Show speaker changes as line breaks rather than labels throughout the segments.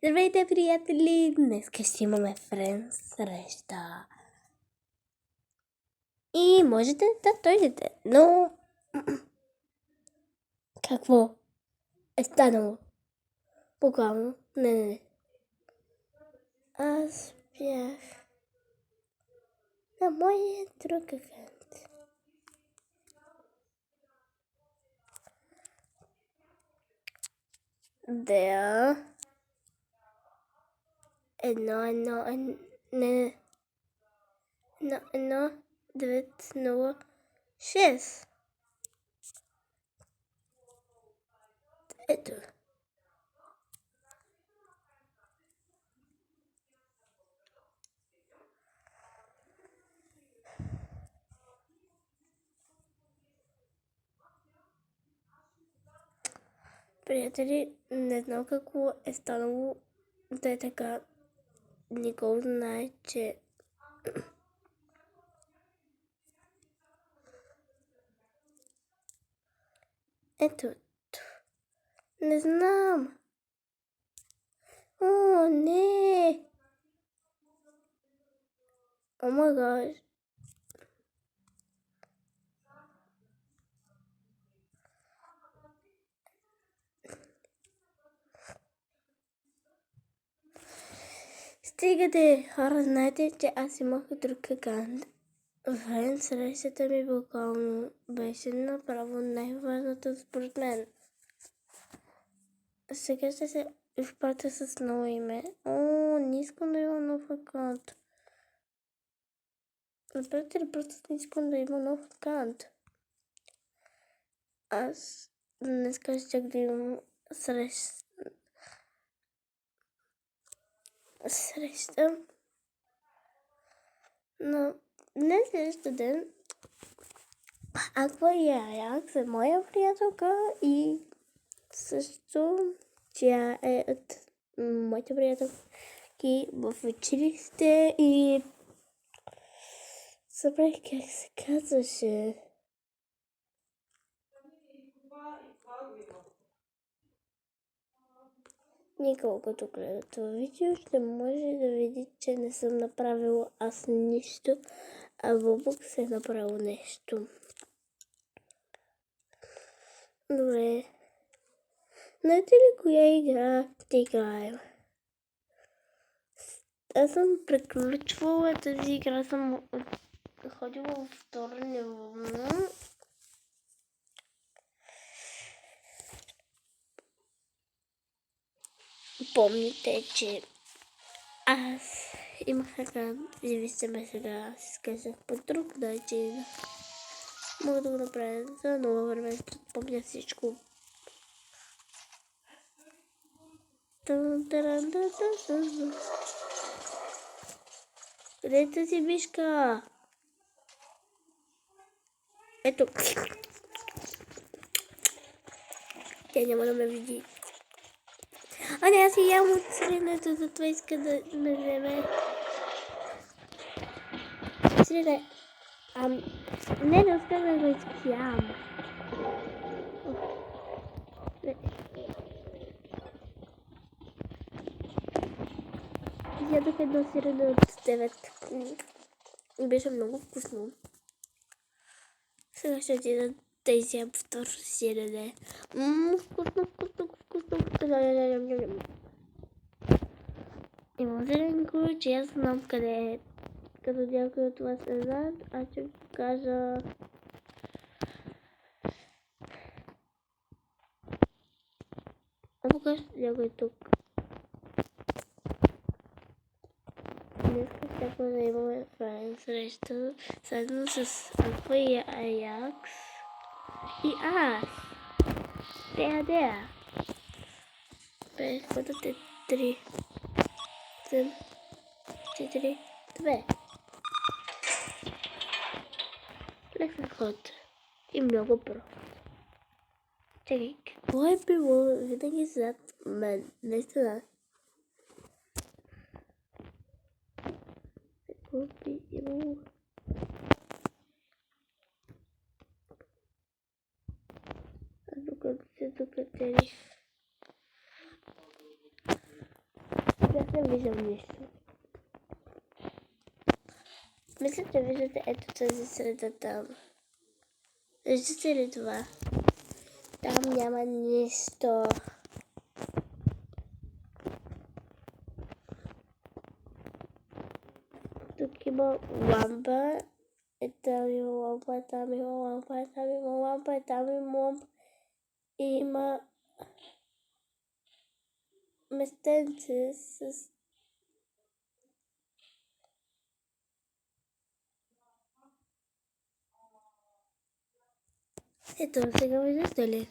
Здравейте, приятели! Днес ще имаме френ среща. И можете да дойдете, но... Какво е станало? Буквално. Не. Аз бях на моя друг акаунт. Да. Едно, 906. Ето. Приятели, не знам какво е станало да е така. Никол знае, че ето. Не знам. О, не. О май гад. Стигате, хора, знаете, че аз имах друг акаунт. Френ срещата ми буквално беше направо най-важното според мен. Сега ще се изпратя с ново име. О, не искам да имам нов акаунт. Разбирате ли, просто не искам да имам нов акаунт. Аз днес ще да имам среща. Но днес следващия ден Аква и Аякс е моя приятелка и също тя е от моите приятелки в училище и забравих как се казваше. Никога като гледа това видео ще може да види, че не съм направила аз нищо, а Бобък се е направил нещо. Добре. Знаете ли коя игра ще играем? Аз съм приключвала тази игра, съм ходила във второ ниво. Помните, че аз имах така, зависиме сега, си сказах по друг начин. Мога да го направя за ново време, помня всичко. Къде е тази мишка? Ето. Тя няма да ме види. А не, аз и ям от сиренето, затова иска да ме вземе. Сирене. Не успя да го изям. Ядох едно сирене от 9. И беше много вкусно. Сега ще отида да изям второ сирене. Вкусно. Има зеленко, че аз знам къде е. Като някой от вас не знаят, аз ще ви кажа. Покажа някой тук. Днес ще да имаме френ среща заедно с Аква и Аякс. И аз. Дея. Ходът е 3. 4, 2. Лесен ход. И много прост. Чакай, какво е било винаги зад мен? Наистина. Какво би имало? Докато се докатери. не виждам нищо. Мисля, че виждате ето тази среда там. Виждате ли това? Там няма нищо. Тук има лампа. Там има лампа, там има лампа, там има лампа, там има лампа. И има местенце с... Ето, сега виждате ли?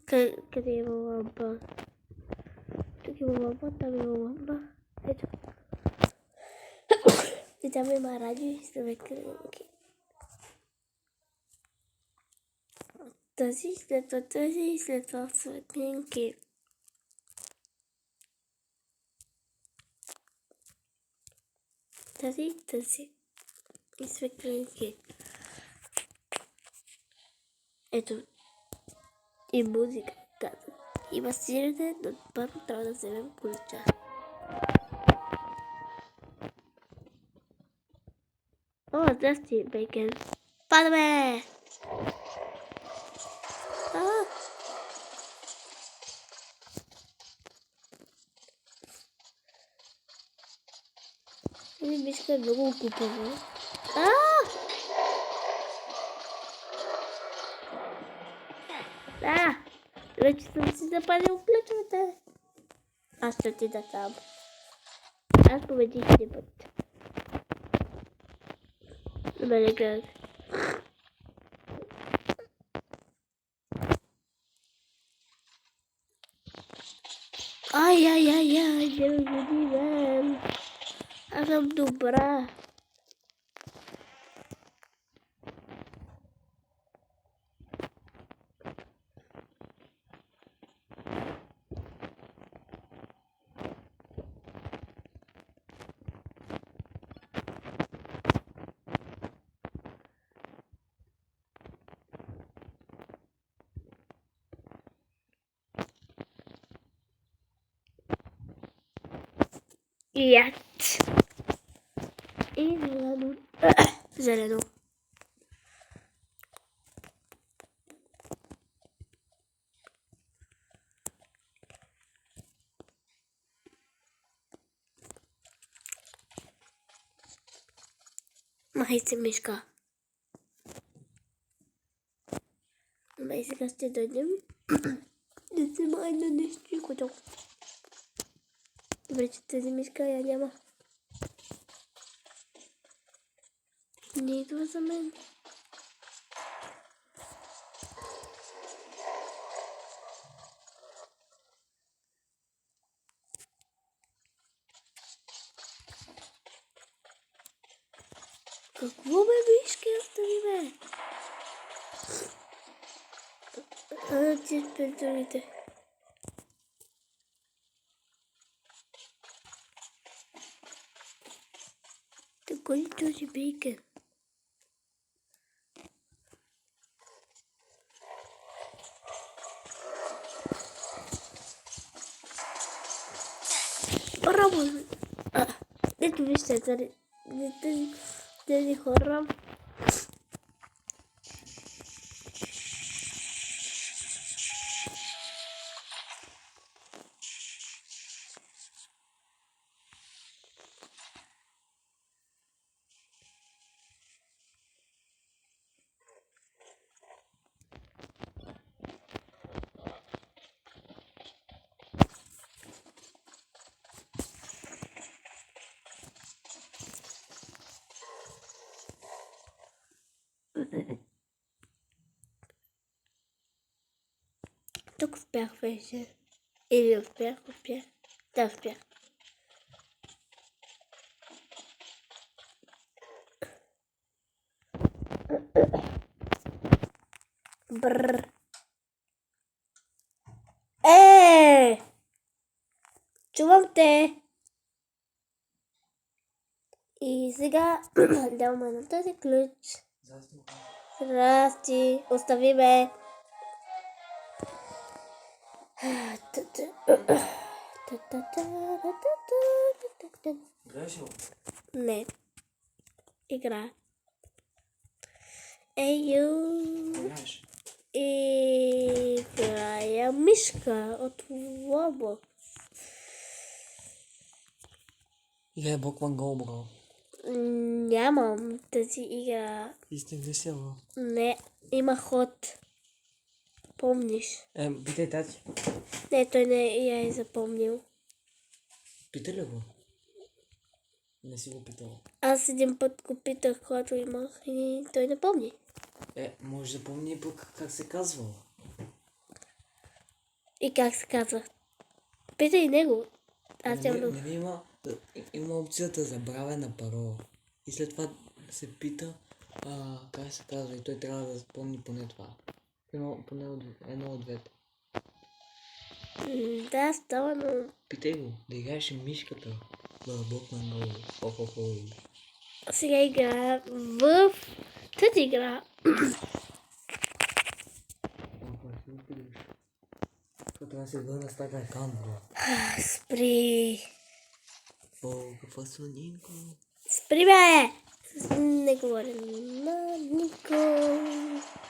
Къде има лампа? Тук има лампа, там има лампа. Ето. И там има радио и светлинки. Тази след това светлинки. Тази и светлинки. Ето. И музика. Има сирене, но първо трябва да вземем ключа. О, здрасти, Бейкен. Падаме! Мишка е много глупава. Вече съм си запалил ключовете. Аз ще отида там. Аз победих един път. На мене гледат. Ай, не ме буди, мен. Аз съм добра. Ят. И зелено. Зелено. Май се мишка. Май сега ще дойдем. Да взема едно нещо, което. Добре, че тази мишка я няма. Не идва за мен. Какво бе, мишки, остави бе? Ти пред другите. Така ли този Бейкен? Браво! Ето вижте, тези хора. Тук успях вече. Или успях. Да, успях. Бррр. Чувам те. И сега даваме на този ключ. Здрасти. Остави ме.
Играеш ли?
Не. Игра. Ею.
Играеш.
Играя мишка от Лобо.
Играй Bokman Go, бро.
Нямам тази игра.
Истинно си, бро.
Не, има ход. Помниш?
Питай тати.
Не, той не я е запомнил.
Питай ли го? Не си го питал.
Аз един път го питах, когато имах и той не помни.
Може да помни пък как се казва.
И как се казва? Питай него. Аз няма да...
Нали има опцията забравена парола. И след това се пита как се казва и той трябва да спомни поне това. Поне едно от двете.
Да, става, но...
Питай го, да играеш мишката в Bokman Go. Хо-хо-хо.
Сега играя в тази игра.
Това трябва да се върна с така акаунт, бро.
Спри.
Какво слонинко?
Спри, бе! Не говоря на никой.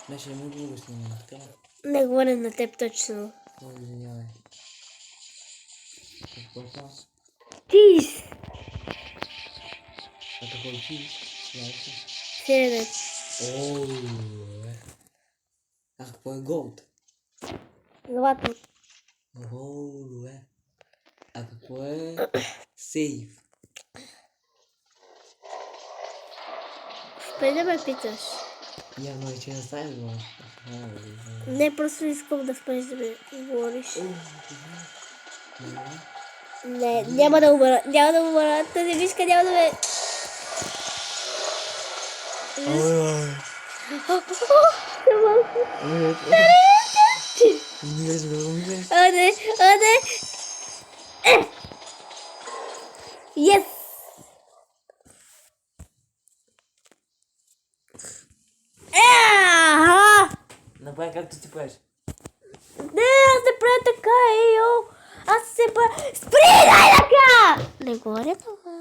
Беше му друго снимане, така?
Не говоря на теб точно.
Извинявай. Какво става?
Тис!
А какво ти? Знаеш ли?
Седет.
А какво е голд?
Злато.
А какво е сейф?
Спри да ме питаш.
Явно е, че не знаеш, бро.
Не, просто искам да спреш да ме говориш. Не, няма да умра. Няма да умра. Тази вишка няма да ме...
Умираш, бро, умираш.
Оде! Yes!
Направи както ти правиш.
Не, аз не правя така, йо! Аз се правя... Спри, дай така! Не говоря това.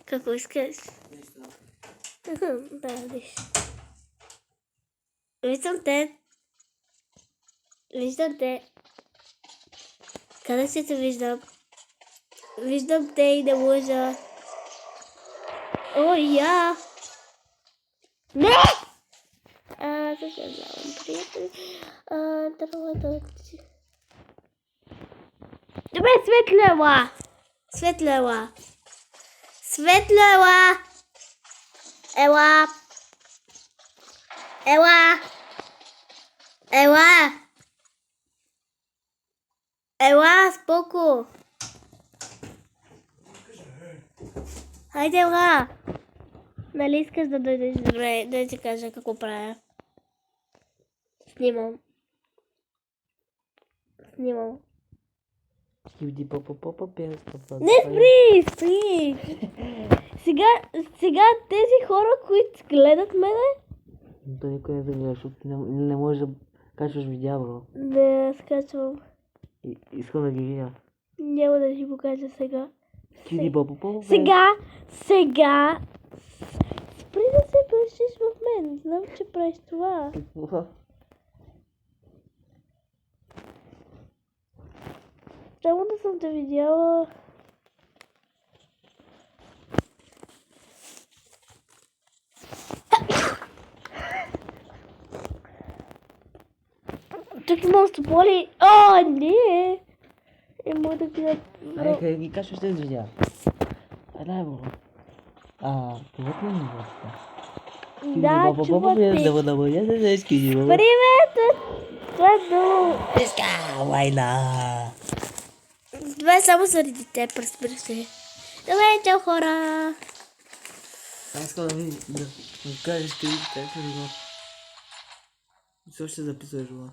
Какво искаш? Да, виж. Виждам те. Къде си те виждам? Виждам те и не лъжа. О, я! Не! Съжалявам, приятели. Трябва да... Добре, светлела! Ела, споко! Хайде, ела! Нали искаш да дойдеш? Добре, да ти кажа какво правя. Снимам. Не, спри! Сега тези хора, които гледат мене...
То никой не загледа, защото не можеш да качваш видеа, бро.
Не, аз качвам.
Искам да ги видя.
Няма да ти покажа сега.
Сега!
Сега! Спри да се плешиш в мен. Знам, че правиш това.
Какво?
Само да съм те видяла. Тук има стополи. О, не! Не мога да гледам.
Ай, къде ги качваш тези видеа? Дай, бро. Това не ми
Да, чува се. Спри, бе! Това е долу.
Вайна!
Това е само заради теб, разбира се. Добре, чао, хора!
Аз искам да кажеш къде как се това. Все още записваш, бро.